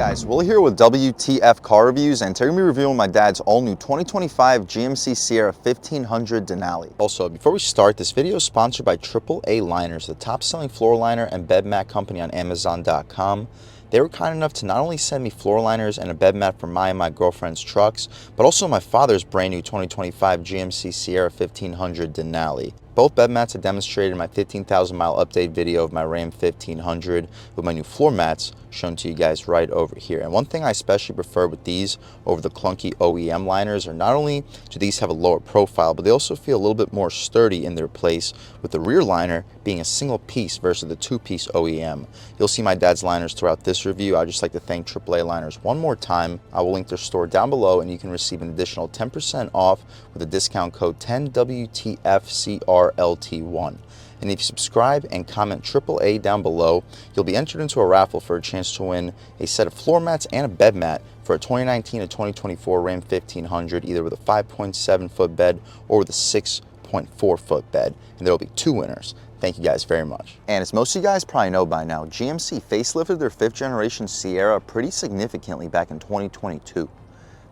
guys, Will here with W.T.F car reviews, and today we're going to be reviewing my dad's all-new 2025 GMC Sierra 1500 Denali. Also, before we start, this video is sponsored by AAA Liners, the top-selling floor liner and bed mat company on Amazon.com. They were kind enough to not only send me floor liners and a bed mat for my and my girlfriend's trucks, but also my father's brand new 2025 GMC Sierra 1500 Denali. Both bed mats are demonstrated in my 15,000 mile update video of my Ram 1500 with my new floor mats shown to you guys right over here. And one thing I especially prefer with these over the clunky OEM liners are not only do these have a lower profile, but they also feel a little bit more sturdy in their place, with the rear liner being a single piece versus the two-piece OEM. You'll see my dad's liners throughout this review. I'd just like to thank AAA Liners one more time. I will link their store down below, and you can receive an additional 10% off with the discount code 10WTFCRLT1. And if you subscribe and comment AAA down below, you'll be entered into a raffle for a chance to win a set of floor mats and a bed mat for a 2019 to 2024 Ram 1500, either with a 5.7 foot bed or with a 6.4 foot bed. And there will be two winners. Thank you guys very much. And as most of you guys probably know by now, GMC facelifted their 5th generation Sierra pretty significantly back in 2022.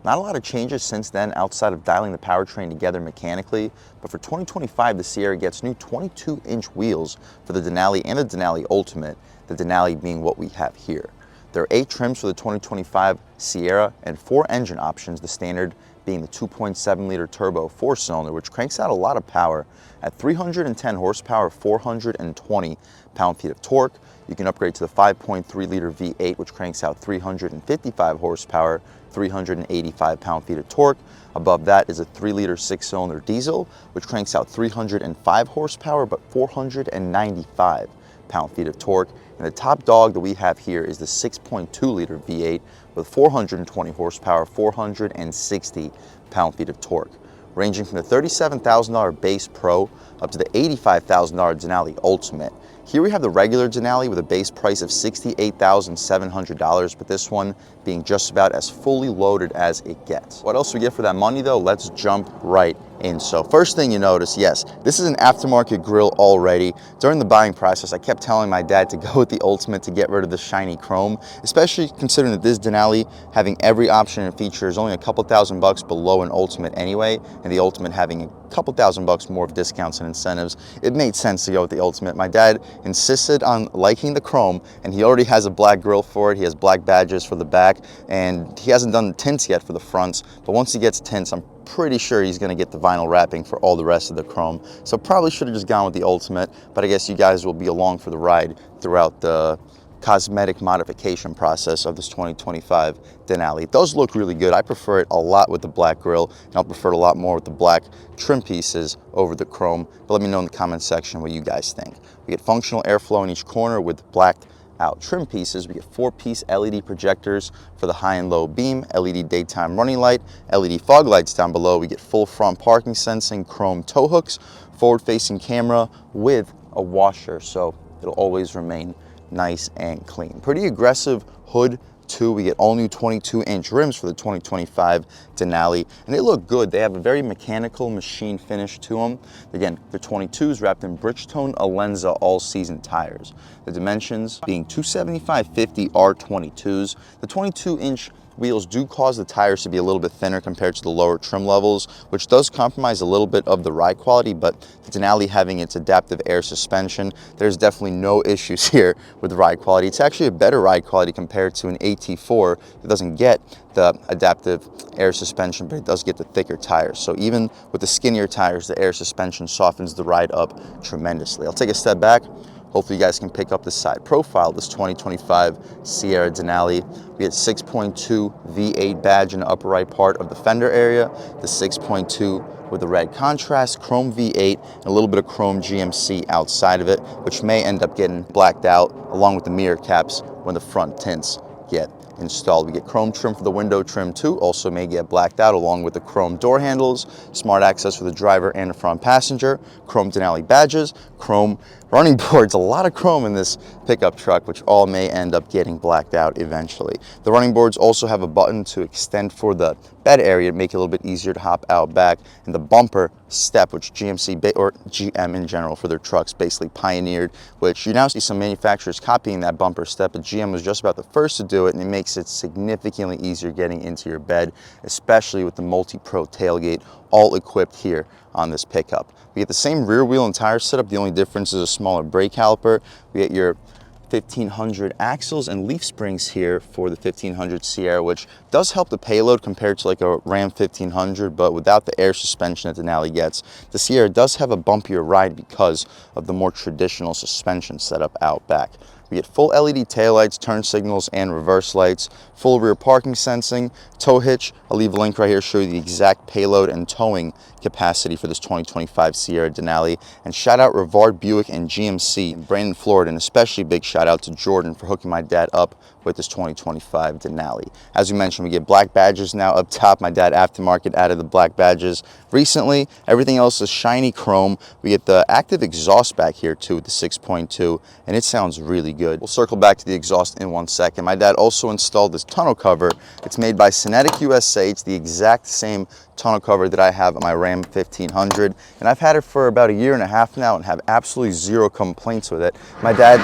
Not a lot of changes since then outside of dialing the powertrain together mechanically, but for 2025 the Sierra gets new 22-inch wheels for the Denali and the Denali Ultimate, the Denali being what we have here. There are 8 trims for the 2025 Sierra and 4 engine options, the standard being the 2.7 liter turbo 4-cylinder, which cranks out a lot of power at 310 horsepower, 420 pound-feet of torque. You can upgrade to the 5.3 liter V8, which cranks out 355 horsepower, 385 pound-feet of torque. Above that is a 3 liter 6-cylinder diesel, which cranks out 305 horsepower, but 495 pound-feet of torque. And the top dog that we have here is the 6.2 liter V8 with 420 horsepower, 460 pound-feet of torque, ranging from the $37,000 base Pro up to the $85,000 Denali Ultimate. Here we have the regular Denali with a base price of $68,700, but this one being just about as fully loaded as it gets. What else we get for that money though? Let's jump right in. So first thing you notice, yes, this is an aftermarket grille already. During the buying process, I kept telling my dad to go with the Ultimate to get rid of the shiny chrome, especially considering that this Denali, having every option and feature, is only a couple $1,000 below an Ultimate anyway, and the Ultimate having a couple $1,000 more of discounts and incentives. It made sense to go with the Ultimate. My dad insisted on liking the chrome, and he already has a black grille for it. He has black badges for the back, and he hasn't done the tints yet for the fronts, but once he gets tints, I'm pretty sure he's going to get the vinyl wrapping for all the rest of the chrome. So probably should have just gone with the Ultimate, but I guess you guys will be along for the ride throughout the cosmetic modification process of this 2025 Denali. It does look really good. I prefer it a lot with the black grille, and I'll prefer it a lot more with the black trim pieces over the chrome, but let me know in the comment section what you guys think. We get functional airflow in each corner with blacked out trim pieces. We get 4-piece LED projectors for the high and low beam, LED daytime running light, LED fog lights down below. We get full front parking sensing, chrome tow hooks, forward-facing camera with a washer, so it'll always remain nice and clean. Pretty aggressive hood too. We get all new 22-inch rims for the 2025 Denali, and they look good. They have a very mechanical machine finish to them. Again, they're 22s wrapped in Bridgestone Alenza all-season tires. The dimensions being 275/50 R22s. The 22-inch wheels do cause the tires to be a little bit thinner compared to the lower trim levels, which does compromise a little bit of the ride quality, but the Denali having its adaptive air suspension, there's definitely no issues here with the ride quality. It's actually a better ride quality compared to an AT4 that doesn't get the adaptive air suspension, but it does get the thicker tires. So even with the skinnier tires, the air suspension softens the ride up tremendously. I'll take a step back. Hopefully you guys can pick up the side profile of this 2025 Sierra Denali. We get 6.2 V8 badge in the upper right part of the fender area, the 6.2 with the red contrast, chrome V8, and a little bit of chrome GMC outside of it, which may end up getting blacked out along with the mirror caps when the front tints get installed. We get chrome trim for the window trim too, also may get blacked out along with the chrome door handles, smart access for the driver and the front passenger, chrome Denali badges, chrome running boards, a lot of chrome in this pickup truck, which all may end up getting blacked out eventually. The running boards also have a button to extend for the bed area to make it a little bit easier to hop out back. And the bumper step, which GMC or GM in general for their trucks basically pioneered, which you now see some manufacturers copying that bumper step, but GM was just about the first to do it, and it makes it significantly easier getting into your bed, especially with the multi-pro tailgate all equipped here on this pickup. We get the same rear wheel and tire setup. The only difference is a smaller brake caliper. We get your 1500 axles and leaf springs here for the 1500 Sierra, which does help the payload compared to like a Ram 1500, but without the air suspension that Denali gets, the Sierra does have a bumpier ride because of the more traditional suspension setup out back. We get full LED taillights, turn signals, and reverse lights, full rear parking sensing, tow hitch. I'll leave a link right here to show you the exact payload and towing capacity for this 2025 Sierra Denali. And shout out Rivard Buick and GMC in Brandon, Florida, and especially big shout out to Jordan for hooking my dad up with this 2025 Denali. As we mentioned, we get black badges now up top. My dad aftermarket added the black badges recently. Everything else is shiny chrome. We get the active exhaust back here too with the 6.2, and it sounds really good. We'll circle back to the exhaust in 1 second. My dad also installed this tonneau cover. It's made by Cinetic USA. It's the exact same tonneau cover that I have on my Ram 1500, and I've had it for about 1.5 years now and have absolutely zero complaints with it. My dad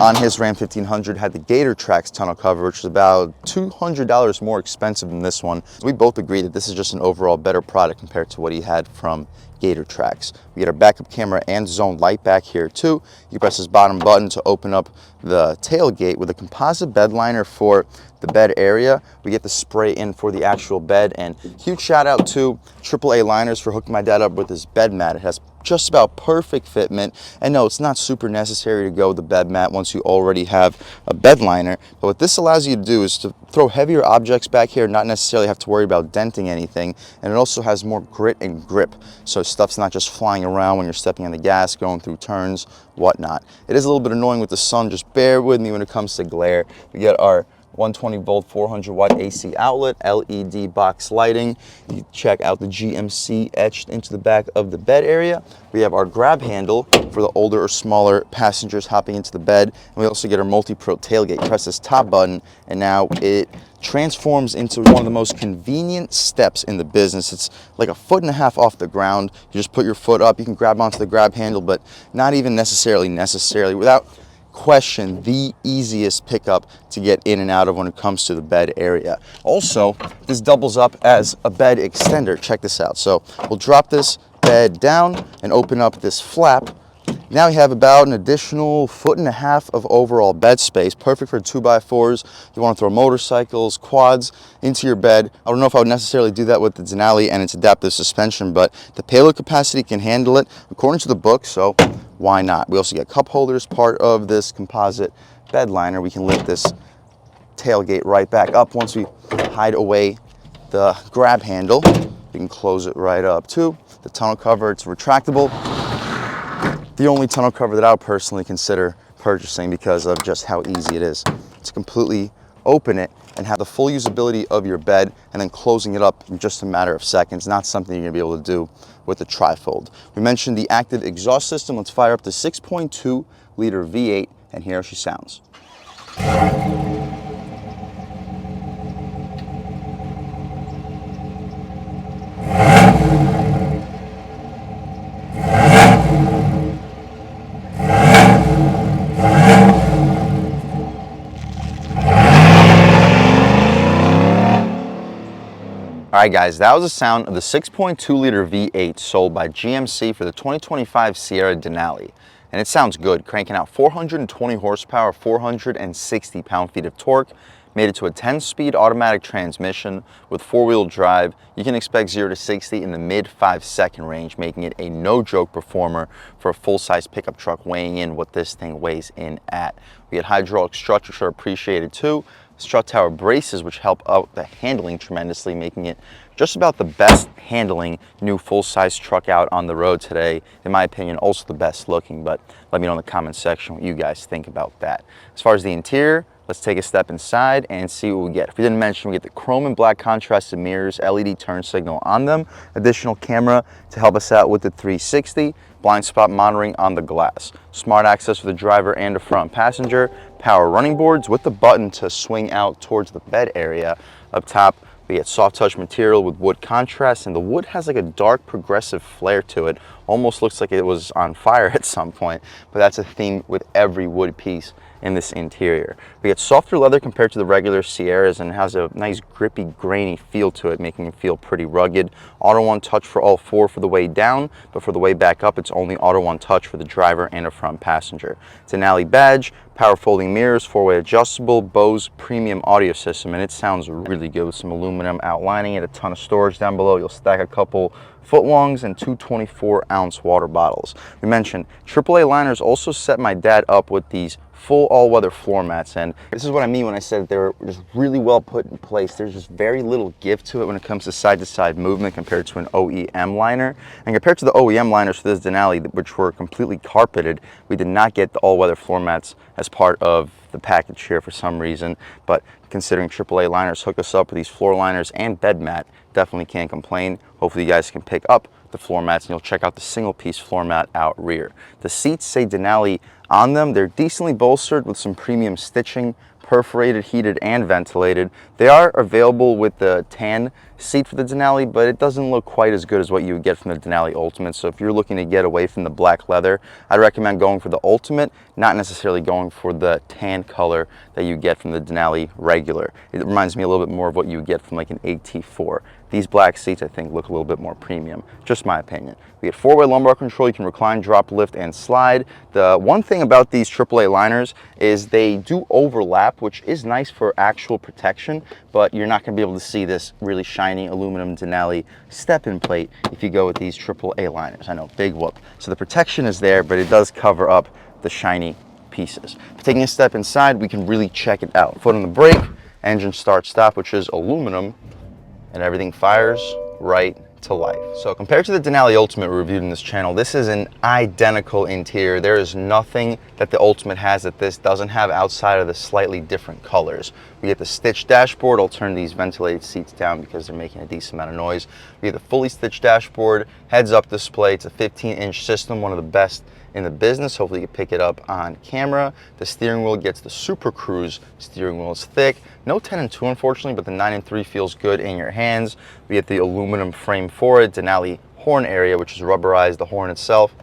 on his Ram 1500 had the Gator Trax tonneau cover, which is about $200 more expensive than this one. We both agree that this is just an overall better product compared to what he had from Gator Trax. We get our backup camera and zone light back here too. You press this bottom button to open up the tailgate with a composite bed liner for the bed area. We get the spray in for the actual bed, and huge shout out to AAA Liners for hooking my dad up with this bed mat. It has just about perfect fitment, and no, it's not super necessary to go with the bed mat once you already have a bed liner, but what this allows you to do is to throw heavier objects back here, not necessarily have to worry about denting anything, and it also has more grit and grip, so stuff's not just flying around when you're stepping on the gas, going through turns, whatnot. It is a little bit annoying with the sun. Just bear with me when it comes to glare. We get our 120 volt 400 watt AC outlet, LED box lighting. You check out the GMC etched into the back of the bed area. We have our grab handle for the older or smaller passengers hopping into the bed. And we also get our multi-pro tailgate. Press this top button and now it transforms into one of the most convenient steps in the business. It's like 1.5 feet off the ground. You just put your foot up, you can grab onto the grab handle, but not even necessarily without question the easiest pickup to get in and out of when it comes to the bed area. Also, this doubles up as a bed extender. Check this out. So we'll drop this bed down and open up this flap. Now we have about an additional 1.5 feet of overall bed space, perfect for 2x4s. You want to throw motorcycles, quads into your bed. I don't know if I would necessarily do that with the Denali and its adaptive suspension, but the payload capacity can handle it according to the book, so why not? We also get cup holders, part of this composite bed liner. We can lift this tailgate right back up once we hide away the grab handle. We can close it right up too. The tonneau cover, it's retractable. The only tonneau cover that I would personally consider purchasing because of just how easy it is to completely open it and have the full usability of your bed and then closing it up in just a matter of seconds. Not something you're gonna be able to do with the trifold. We mentioned the active exhaust system. Let's fire up the 6.2 liter V8 and hear how she sounds. Alright guys, that was the sound of the 6.2 liter V8 sold by GMC for the 2025 Sierra Denali. And it sounds good, cranking out 420 horsepower, 460 pound-feet of torque, made it to a 10-speed automatic transmission with 4-wheel drive. You can expect 0 to 60 in the mid 5-second range, making it a no-joke performer for a full-size pickup truck weighing in what this thing weighs in at. We get hydraulic struts, which are appreciated too. Strut tower braces, which help out the handling tremendously, making it just about the best handling new full-size truck out on the road today. In my opinion, also the best looking, but let me know in the comment section what you guys think about that. As far as the interior, let's take a step inside and see what we get. If we didn't mention, we get the chrome and black contrasted mirrors, LED turn signal on them, additional camera to help us out with the 360, blind spot monitoring on the glass, smart access for the driver and the front passenger, power running boards with the button to swing out towards the bed area up top, We get soft touch material with wood contrast, and the wood has like a dark progressive flare to it. Almost looks like it was on fire at some point, but that's a theme with every wood piece in this interior. We get softer leather compared to the regular Sierras, and it has a nice grippy, grainy feel to it, making it feel pretty rugged. Auto one touch for all four for the way down, but for the way back up, it's only auto one touch for the driver and a front passenger. Denali badge, power folding mirrors, four-way adjustable, Bose premium audio system, and it sounds really good with some aluminum outlining it, a ton of storage down below. You'll stack a couple footlongs and two 24-ounce water bottles. We mentioned AAA liners also set my dad up with these full all-weather floor mats, and this is what I mean when I said they're just really well put in place. There's just very little give to it when it comes to side-to-side movement compared to an OEM liner. And compared to the OEM liners for this Denali, which were completely carpeted, we did not get the all-weather floor mats as part of the package here for some reason. But considering AAA liners hook us up with these floor liners and bed mat, definitely can't complain. Hopefully you guys can pick up the floor mats and you'll check out the single piece floor mat out rear. The seats say Denali on them. They're decently bolstered with some premium stitching, perforated, heated, and ventilated. They are available with the tan seat for the Denali, but it doesn't look quite as good as what you would get from the Denali Ultimate. So if you're looking to get away from the black leather, I'd recommend going for the Ultimate, not necessarily going for the tan color that you get from the Denali regular. It reminds me a little bit more of what you would get from like an AT4. These black seats, I think, look a little bit more premium, just my opinion. We get four-way lumbar control. You can recline, drop, lift, and slide. The one thing about these AAA liners is they do overlap, which is nice for actual protection, but you're not going to be able to see this really shiny aluminum Denali step-in plate if you go with these AAA liners. I know, big whoop. So the protection is there, but it does cover up the shiny pieces. Taking a step inside, we can really check it out. Foot on the brake, engine start stop, which is aluminum, and everything fires right to life. So compared to the Denali Ultimate we reviewed in this channel, this is an identical interior. There is nothing that the Ultimate has that this doesn't have outside of the slightly different colors. We get the stitched dashboard. I'll turn these ventilated seats down because they're making a decent amount of noise. We get the fully stitched dashboard, heads-up display. It's a 15-inch system, one of the best in the business. Hopefully you can pick it up on camera. The steering wheel gets the Super Cruise steering wheel. It's thick. No 10 and 2 unfortunately, but the 9 and 3 feels good in your hands. We get the aluminum frame for it. Denali horn area, which is rubberized. The horn itself,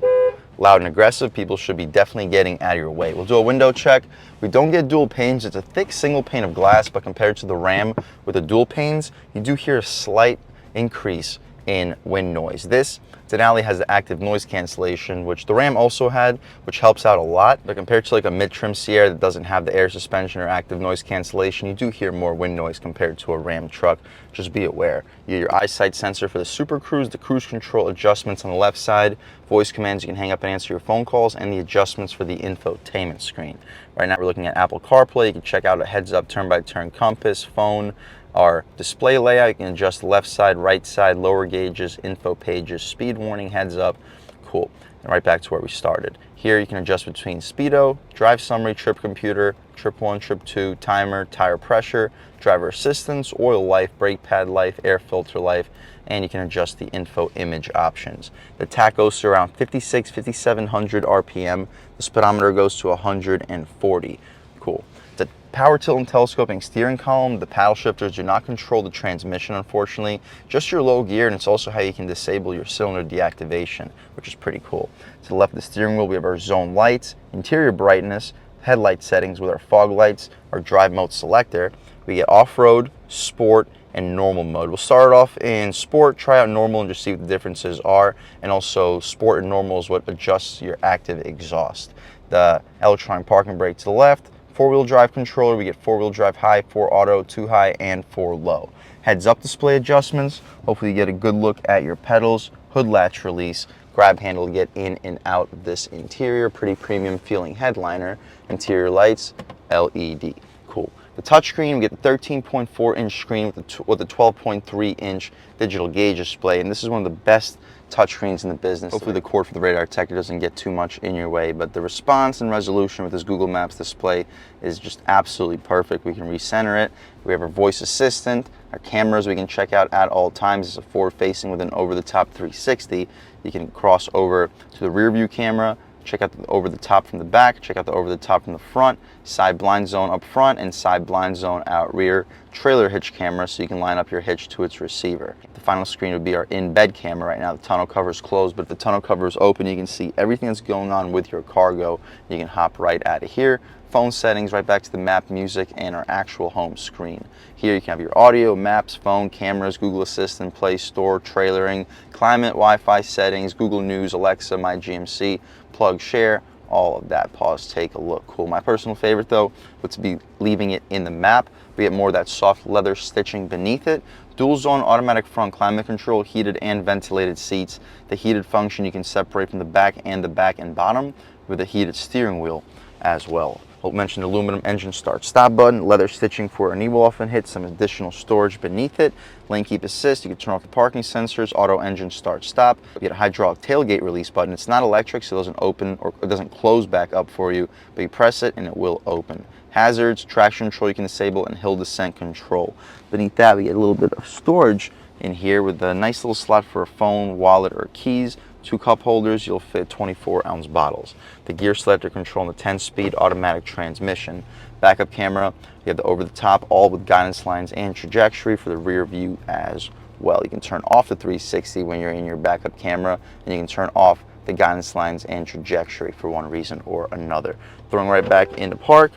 loud and aggressive. People should be definitely getting out of your way. We'll do a window check. We don't get dual panes. It's a thick single pane of glass, but compared to the Ram with the dual panes, you do hear a slight increase in wind noise. This Denali has the active noise cancellation, which the Ram also had, which helps out a lot. But compared to like a mid-trim Sierra that doesn't have the air suspension or active noise cancellation, you do hear more wind noise compared to a Ram truck. Just be aware. You get your eyesight sensor for the Super Cruise, the cruise control adjustments on the left side, voice commands you can hang up and answer your phone calls, and the adjustments for the infotainment screen. Right now we're looking at Apple CarPlay. You can check out a heads-up turn-by-turn compass, phone, our display layout. You can adjust left side, right side, lower gauges, info pages, speed warning, heads up. Cool. And right back to where we started. Here you can adjust between speedo, drive summary, trip computer, trip 1, trip 2, timer, tire pressure, driver assistance, oil life, brake pad life, air filter life, and you can adjust the info image options. The tach goes to around 5,700 RPM. The speedometer goes to 140. Cool. The power tilt and telescoping steering column. The paddle shifters do not control the transmission, unfortunately, just your low gear, and it's also how you can disable your cylinder deactivation, which is pretty cool. To the left of the steering wheel, we have our zone lights, interior brightness, headlight settings with our fog lights, our drive mode selector. We get off-road, sport, and normal mode. We'll start off in sport, try out normal, and just see what the differences are. And also, sport and normal is what adjusts your active exhaust. The electronic parking brake to the left, four-wheel drive controller. We get four-wheel drive high, 4 auto, 2 high, and 4 low. Heads-up display adjustments. Hopefully you get a good look at your pedals. Hood latch release. Grab handle to get in and out of this interior. Pretty premium feeling headliner. Interior lights, LED. Cool. The touchscreen, we get the 13.4-inch screen with a 12.3-inch digital gauge display, and this is one of the best touchscreens in the business. Hopefully the cord for the radar detector doesn't get too much in your way, but the response and resolution with this Google Maps display is just absolutely perfect. We can recenter it. We have our voice assistant, our cameras we can check out at all times. It's a forward-facing with an over-the-top 360. You can cross over to the rear view camera, check out the over the top from the back, check out the over the top from the front, side blind zone up front and side blind zone out rear, trailer hitch camera so you can line up your hitch to its receiver. The final screen would be our in-bed camera. Right now the tonneau cover is closed, but if the tonneau cover is open, you can see everything that's going on with your cargo. You can hop right out of here. Phone settings, right back to the map, music, and our actual home screen. Here you can have your audio, maps, phone, cameras, Google Assistant, Play Store, trailering, climate, Wi-Fi settings, Google News, Alexa, My GMC, plug, share, all of that. Pause, take a look. Cool. My personal favorite though would be leaving it in the map. We get more of that soft leather stitching beneath it. Dual zone automatic front climate control, heated and ventilated seats. The heated function you can separate from the back and bottom with a heated steering wheel as well. Hope mentioned aluminum engine start stop button, leather stitching for a knee often hit, some additional storage beneath it, lane keep assist, you can turn off the parking sensors, auto engine start stop. You get a hydraulic tailgate release button. It's not electric, so it doesn't open or it doesn't close back up for you, but you press it and it will open. Hazards, traction control you can disable, and hill descent control. Beneath that we get a little bit of storage in here with a nice little slot for a phone, wallet, or keys. 2 cup holders, you'll fit 24-ounce bottles. The gear selector control and the 10-speed automatic transmission. Backup camera, you have the over the top, all with guidance lines and trajectory for the rear view as well. You can turn off the 360 when you're in your backup camera, and you can turn off the guidance lines and trajectory for one reason or another. Throwing right back into park.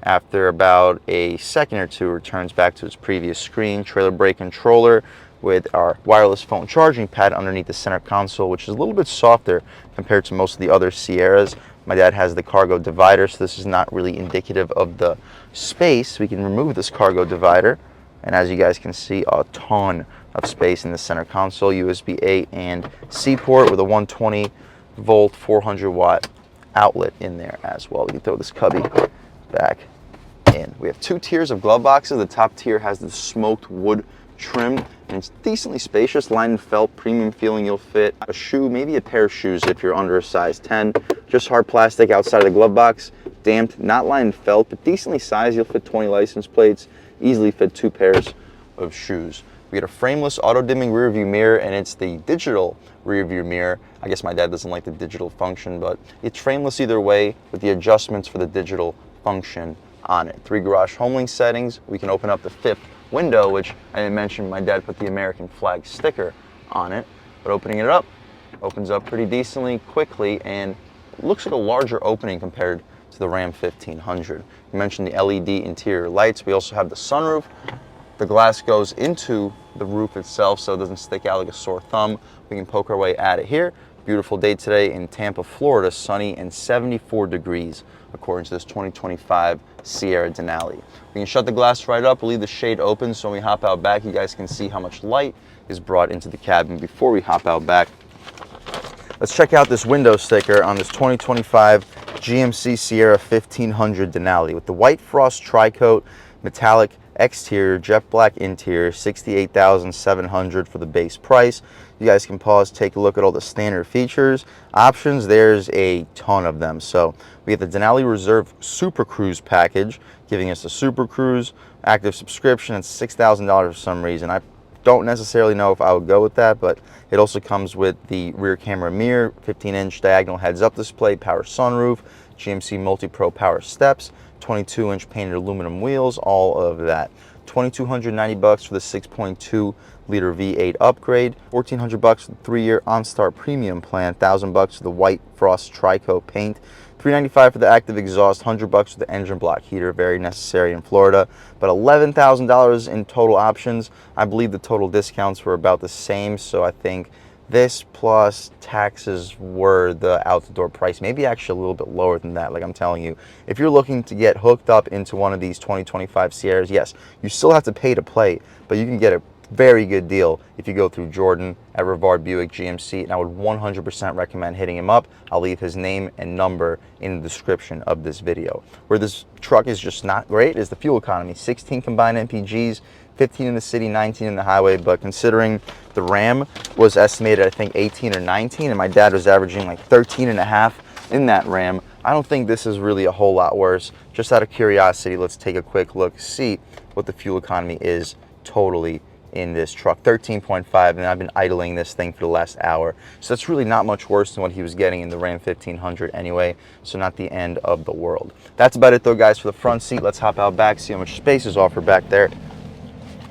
After about a second or two, it returns back to its previous screen. Trailer brake controller with our wireless phone charging pad underneath the center console, which is a little bit softer compared to most of the other Sierras. My dad has the cargo divider, so this is not really indicative of the space. We can remove this cargo divider, and as you guys can see, a ton of space in the center console. USB-A and C port with a 120 volt 400 watt outlet in there as well. We can throw this cubby back in. We have 2 tiers of glove boxes. The top tier has the smoked wood trim, and it's decently spacious, lined and felt, premium feeling. You'll fit a shoe, maybe a pair of shoes if you're under a size 10. Just hard plastic outside of the glove box, damped, not lined and felt, but decently sized. You'll fit 20 license plates, easily fit 2 pairs of shoes. We get a frameless auto dimming rear view mirror, and it's the digital rear view mirror. I guess my dad doesn't like the digital function, but it's frameless either way with the adjustments for the digital function on it. 3 garage home link settings. We can open up the 5th window, which I didn't mention, my dad put the American flag sticker on it, but opening it up opens up pretty decently quickly and looks like a larger opening compared to the Ram 1500. You mentioned the LED interior lights. We also have the sunroof. The glass goes into the roof itself so it doesn't stick out like a sore thumb. We can poke our way at it here. Beautiful day today in Tampa, Florida, sunny and 74 degrees according to this 2025 Sierra Denali. We can shut the glass right up, leave the shade open, so when we hop out back, you guys can see how much light is brought into the cabin before we hop out back. Let's check out this window sticker on this 2025 GMC Sierra 1500 Denali with the white frost tri-coat, metallic exterior, jet black interior, $68,700 for the base price. You guys can pause, take a look at all the standard features. Options, there's a ton of them. So we have the Denali Reserve Super Cruise package, giving us a Super Cruise active subscription. It's $6,000 for some reason. I don't necessarily know if I would go with that, but it also comes with the rear camera mirror, 15-inch diagonal heads-up display, power sunroof, GMC Multi-Pro power steps, 22-inch painted aluminum wheels, all of that. $2,290 for the 6.2 liter V8 upgrade, $1,400 for the 3-year OnStar premium plan, $1,000 for the white frost tri-coat paint, $395 for the active exhaust, $100 for the engine block heater, very necessary in Florida, but $11,000 in total options. I believe the total discounts were about the same, so I think this plus taxes were the out-the-door price, maybe actually a little bit lower than that. Like I'm telling you, if you're looking to get hooked up into one of these 2025 Sierras, yes, you still have to pay to play, but you can get a very good deal if you go through Jordan at Rivard Buick GMC, and I would 100% recommend hitting him up. I'll leave his name and number in the description of this video. Where this truck is just not great is the fuel economy. 16 combined MPGs, 15 in the city, 19 in the highway, but considering the Ram was estimated, I think 18 or 19, and my dad was averaging like 13 and a half in that Ram, I don't think this is really a whole lot worse. Just out of curiosity, let's take a quick look, see what the fuel economy is totally in this truck, 13.5, and I've been idling this thing for the last hour. So that's really not much worse than what he was getting in the Ram 1500 anyway, so not the end of the world. That's about it though, guys, for the front seat. Let's hop out back, see how much space is offered back there,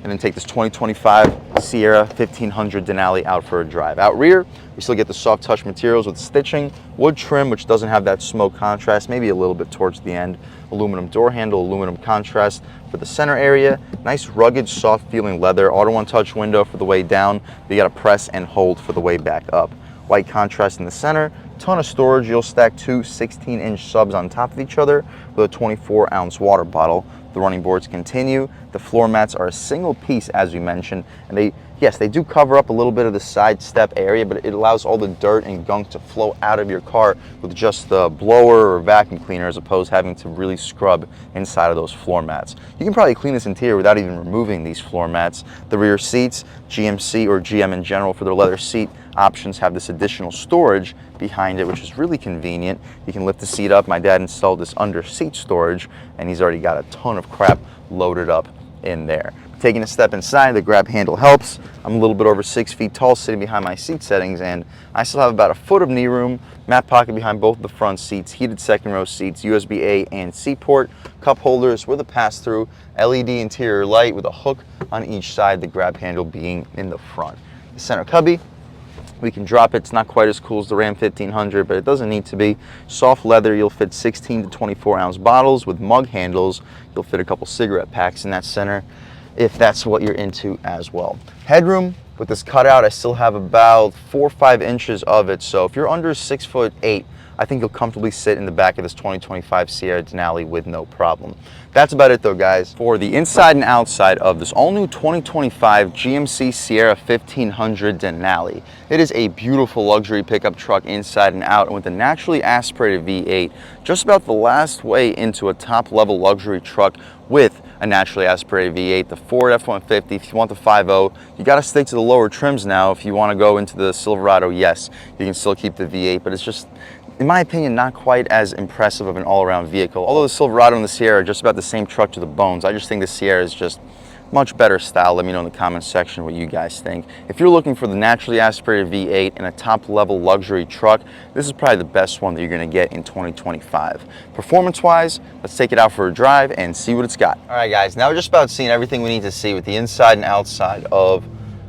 and then take this 2025 Sierra 1500 Denali out for a drive. Out rear, we still get the soft touch materials with stitching, wood trim, which doesn't have that smoke contrast, maybe a little bit towards the end, aluminum door handle, aluminum contrast for the center area, nice rugged, soft feeling leather, auto one touch window for the way down, you got to press and hold for the way back up. White contrast in the center, ton of storage. You'll stack two 16-inch subs on top of each other with a 24-ounce water bottle. The running boards continue. The floor mats are a single piece, as we mentioned, and they do cover up a little bit of the side step area, but it allows all the dirt and gunk to flow out of your car with just the blower or vacuum cleaner, as opposed to having to really scrub inside of those floor mats. You can probably clean this interior without even removing these floor mats. The rear seats, GMC or GM in general, for their leather seat options, have this additional storage behind it, which is really convenient. You can lift the seat up. My dad installed this under seat storage, and he's already got a ton of crap loaded up in there. Taking a step inside, the grab handle helps. I'm a little bit over 6 feet tall sitting behind my seat settings, and I still have about a foot of knee room, mat pocket behind both the front seats, heated second row seats, USB-A and C port, cup holders with a pass-through, LED interior light with a hook on each side, the grab handle being in the front. The center cubby, we can drop it. It's not quite as cool as the Ram 1500, but it doesn't need to be. Soft leather, you'll fit 16 to 24 ounce bottles with mug handles. You'll fit a couple cigarette packs in that center, if that's what you're into as well. Headroom, with this cutout, I still have about 4 or 5 inches of it, so if you're under 6'8", I think you'll comfortably sit in the back of this 2025 Sierra Denali with no problem. That's about it though, guys, for the inside and outside of this all-new 2025 GMC Sierra 1500 Denali. It is a beautiful luxury pickup truck inside and out, and with a naturally aspirated V8, just about the last way into a top-level luxury truck with a naturally aspirated V8, the Ford F-150. If you want the 5.0, you got to stick to the lower trims now. If you want to go into the Silverado, yes, you can still keep the V8, but it's just, in my opinion, not quite as impressive of an all-around vehicle. Although the Silverado and the Sierra are just about the same truck to the bones, I just think the Sierra is just much better style. Let me know in the comments section what you guys think. If you're looking for the naturally aspirated V8 in a top-level luxury truck, this is probably the best one that you're going to get in 2025. Performance-wise, let's take it out for a drive and see what it's got. All right, guys, now we're just about seeing everything we need to see with the inside and outside of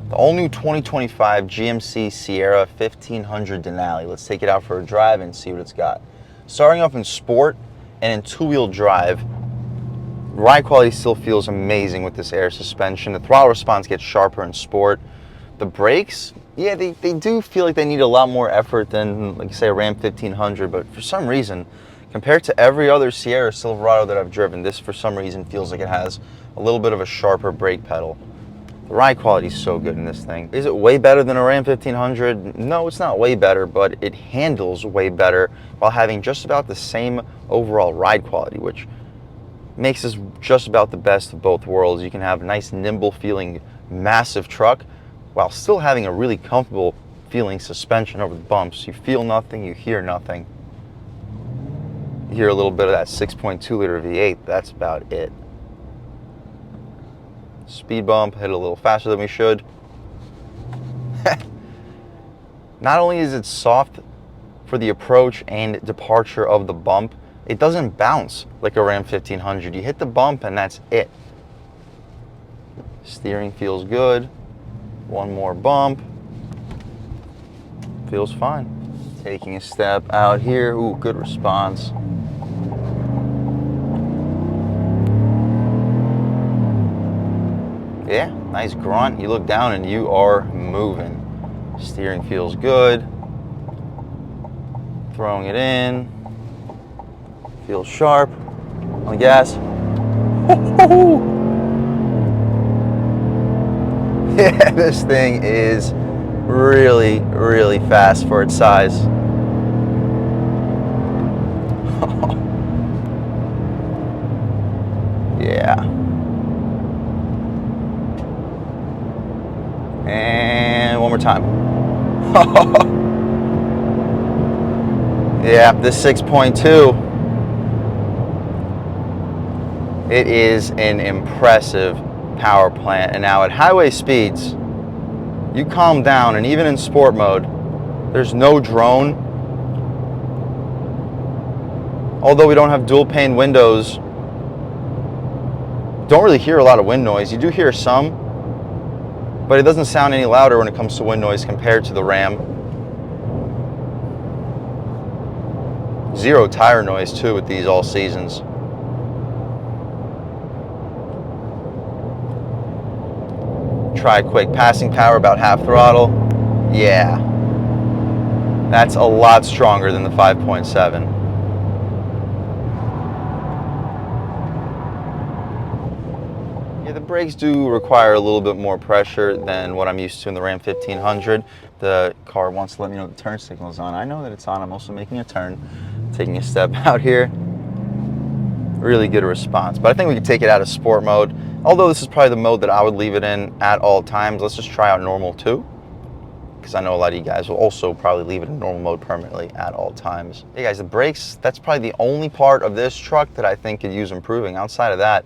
the all-new 2025 GMC Sierra 1500 Denali. Let's take it out for a drive and see what it's got. Starting off in sport and in two-wheel drive, ride quality still feels amazing with this air suspension. The throttle response gets sharper in sport. The brakes, yeah, they do feel like they need a lot more effort than, like, say, a Ram 1500, but for some reason, compared to every other Sierra Silverado that I've driven, this for some reason feels like it has a little bit of a sharper brake pedal. The ride quality is so good in this thing. Is it way better than a Ram 1500? No, it's not way better, but it handles way better while having just about the same overall ride quality, which makes this just about the best of both worlds. You can have a nice, nimble feeling, massive truck while still having a really comfortable feeling suspension over the bumps. You feel nothing, you hear nothing. You hear a little bit of that 6.2 liter V8, that's about it. Speed bump, hit a little faster than we should. Not only is it soft for the approach and departure of the bump, it doesn't bounce like a Ram 1500. You hit the bump and that's it. Steering feels good. One more bump. Feels fine. Taking a step out here. Ooh, good response. Yeah, nice grunt. You look down and you are moving. Steering feels good. Throwing it in. Feels sharp. On the gas. Yeah, this thing is really, really fast for its size. Yeah. And one more time. Yeah, this 6.2. It is an impressive power plant. And now at highway speeds, you calm down, and even in sport mode, there's no drone. Although we don't have dual pane windows, don't really hear a lot of wind noise. You do hear some, but it doesn't sound any louder when it comes to wind noise compared to the Ram. Zero tire noise too with these all seasons. Try quick passing power, about half throttle. Yeah, that's a lot stronger than the 5.7. Yeah, the brakes do require a little bit more pressure than what I'm used to in the Ram 1500. The car wants to let me know the turn signal is on. I know that it's on. I'm also making a turn, taking a step out here. Really good response, but I think we could take it out of sport mode. Although this is probably the mode that I would leave it in at all times. Let's just try out normal too, because I know a lot of you guys will also probably leave it in normal mode permanently at all times. Hey guys, the brakes, that's probably the only part of this truck that I think could use improving. Outside of that,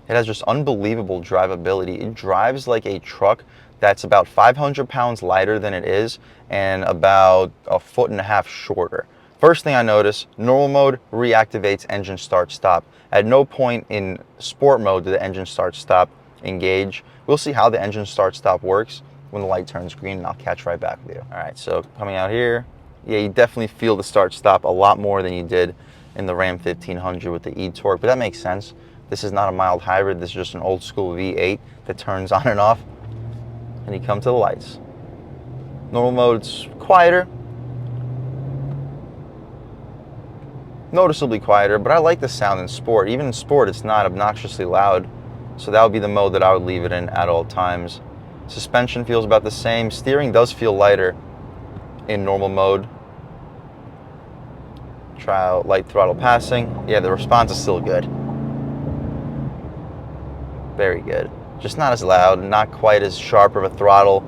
it has just unbelievable drivability. It drives like a truck that's about 500 pounds lighter than it is and about 1.5 feet shorter. First thing I notice, normal mode reactivates engine start stop. At no point in sport mode did the engine start stop engage. We'll see how the engine start stop works when the light turns green, and I'll catch right back with you. All right, so coming out here, yeah, you definitely feel the start stop a lot more than you did in the Ram 1500 with the e-torque, but that makes sense. This is not a mild hybrid, this is just an old school V8 that turns on and off, and you come to the lights. Normal mode's quieter, noticeably quieter, but I like the sound in sport. Even in sport, it's not obnoxiously loud, so that would be the mode that I would leave it in at all times. Suspension feels about the same. Steering does feel lighter in normal mode. Try out light throttle passing. Yeah, the response is still good. Very good. Just not as loud, not quite as sharp of a throttle,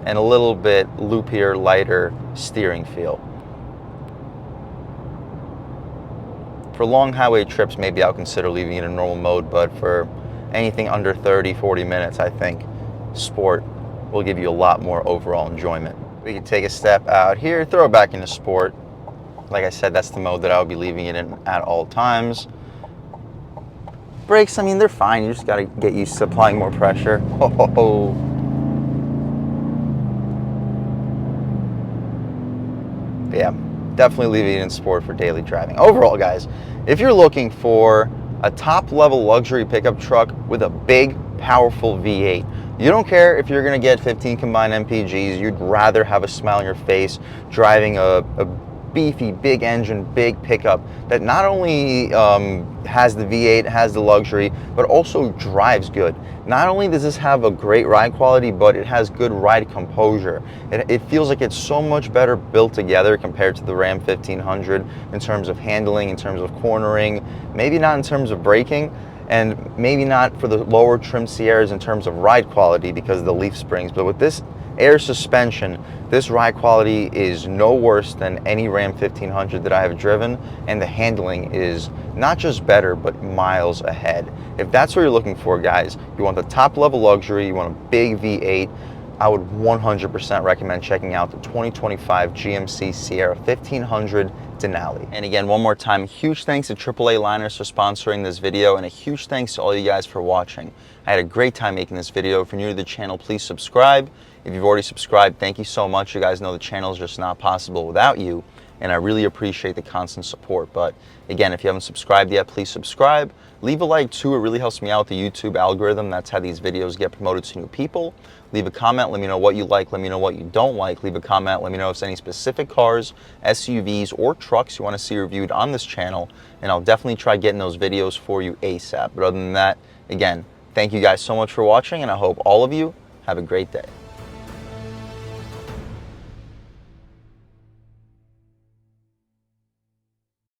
and a little bit loopier, lighter steering feel. For long highway trips, maybe I'll consider leaving it in normal mode, but for anything under 30, 40 minutes, I think sport will give you a lot more overall enjoyment. We can take a step out here, throw it back into sport. Like I said, that's the mode that I'll be leaving it in at all times. Brakes, I mean, they're fine. You just got to get used to applying more pressure. Oh. Yeah, definitely leaving it in sport for daily driving. Overall, guys, if you're looking for a top-level luxury pickup truck with a big, powerful V8, you don't care if you're going to get 15 combined MPGs, you'd rather have a smile on your face driving a beefy, big engine, big pickup that not only has the V8, has the luxury, but also drives good. Not only does this have a great ride quality, but it has good ride composure. It feels like it's so much better built together compared to the Ram 1500 in terms of handling, in terms of cornering, maybe not in terms of braking, and maybe not for the lower trim Sierras in terms of ride quality because of the leaf springs, but with this air suspension, this ride quality is no worse than any Ram 1500 that I have driven, and the handling is not just better, but miles ahead. If that's what you're looking for, guys, you want the top level luxury, you want a big V8, I would 100% recommend checking out the 2025 GMC Sierra 1500 Denali. And again, one more time, huge thanks to AAA Liners for sponsoring this video, and a huge thanks to all you guys for watching. I had a great time making this video. If you're new to the channel, please subscribe. If you've already subscribed, thank you so much. You guys know the channel is just not possible without you, and I really appreciate the constant support. But again, if you haven't subscribed yet, please subscribe. Leave a like too, it really helps me out with the YouTube algorithm. That's how these videos get promoted to new people. Leave a comment, let me know what you like, let me know what you don't like. Leave a comment, let me know if there's any specific cars, SUVs, or trucks you want to see reviewed on this channel, and I'll definitely try getting those videos for you ASAP. But other than that, again, thank you guys so much for watching, and I hope all of you have a great day.